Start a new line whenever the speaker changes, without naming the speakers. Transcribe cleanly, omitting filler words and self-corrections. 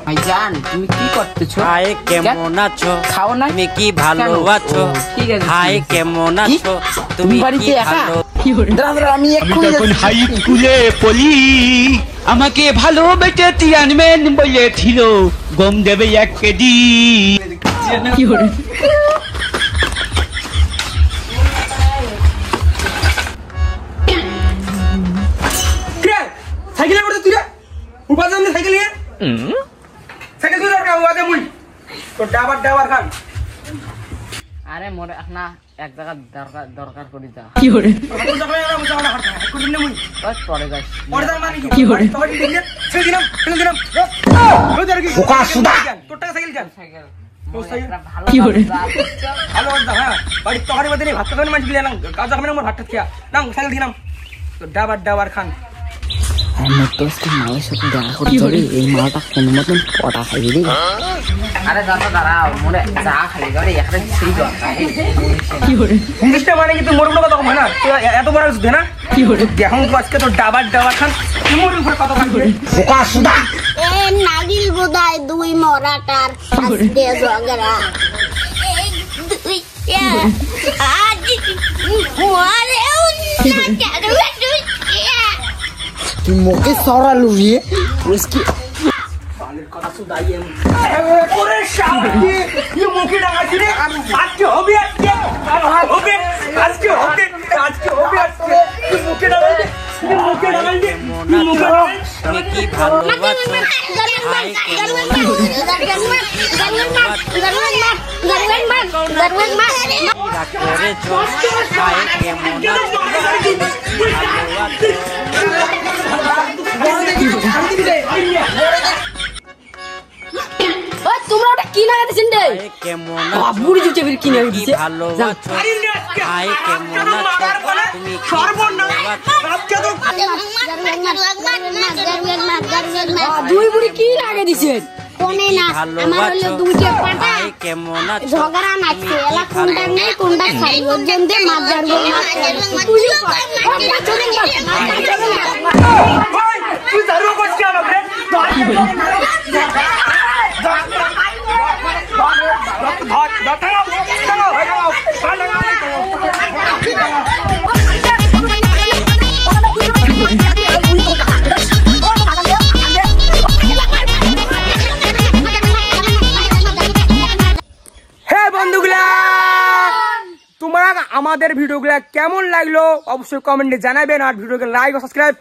ভাইজান তুমি কি করতেছো?
হাই কেমন আছো?
খাও না?
তুমি কি ভালো আছো?
ঠিক আছে।
হাই কেমন আছো? তুমি
বাড়িতে
কি
একা?
ভালো?
আমি
যখন হাই স্কুলে পড়ি আমাকে ভালোবেসে চেয়ারম্যান বলেছিল গম দেবে 1 কেজি।
সাইকেলে পড়তে তুই রে উপাদান সাইকেল নিয়ে সাইকেল তুই দরকার উপাদে মুই তো ডাবার খান।
আরে মোরে না এক জায়গা দরকার করি যা
কি করে তোর জায়গা মুসাওয়ালা হাঁটা কোন দিন মুই
বাস পরে যাস
পরে দাম মানে কি করে তোর দিন ছেড়ে দিলাম ওই তোর কি বোকা সুদা তোর টাকা সাইকেল কেন
সাইকেল
তোর সাইকেল
ভালো কি করে
ভালো বাদ হ্যাঁ বাড়ি তোহারি বাদে ভাত খাবেন মাছ গিলা না কাজ খাবেন মোর ভাতটা খেয়া না সাইকেল দিলাম তো ডাবার খান।
আমার দোস্তের মায়ের সাথে দেখা করতে চলে এই মালটা কোনো মতন পটা খাইয়ে দিই। আরে দাদা দাঁড়াও মোরে চা খালি করে একটা সেই দরকার কি করে
ইংলিশটা মানে কি তুই মোর কথা কম না তুই এত বড় বুঝবে না কি করে দেখুন তো আজকে তো ডাবার খান তুই মোর উপর কথা বলবি বোকা সুদা
এ নাগিল গোদায় দুই মরাটার আজকে জগরা দুই আজ মোরে উন্না
তুই মুখে সরালু রে उसकी
বালের কথা সুদাইয়ে করে শান্তি এই মুখে ডাকাছি রে আজকে হবে আজকে তুই মুখে ডাকাই
তুমি কি ভালো আছো? হাই কেমন করেছো? হাই কেমন
তোমরা ওটা কি লাগাতেছেন রে?
কেমন
বুড়ি জুটে ফির কি লাগাই দিছে?
ভালো আছো? হাই কেমন আছো? তুমি
দুই বুড়ি কি লাগাই দিছেন? কোনে না আমার হলো দুইটা পাটা
কেমন আছো?
ঝগড়া নাচছে এলা কোনটা নেই কোনটা খাই ওর জন্য মাছ জারবো তুই
তুই জারু করছিস আমাকে আমাদের ভিডিওগুলো কেমন লাগলো অবশ্যই কমেন্টে জানাবেন আর ভিডিওকে লাইক ও সাবস্ক্রাইব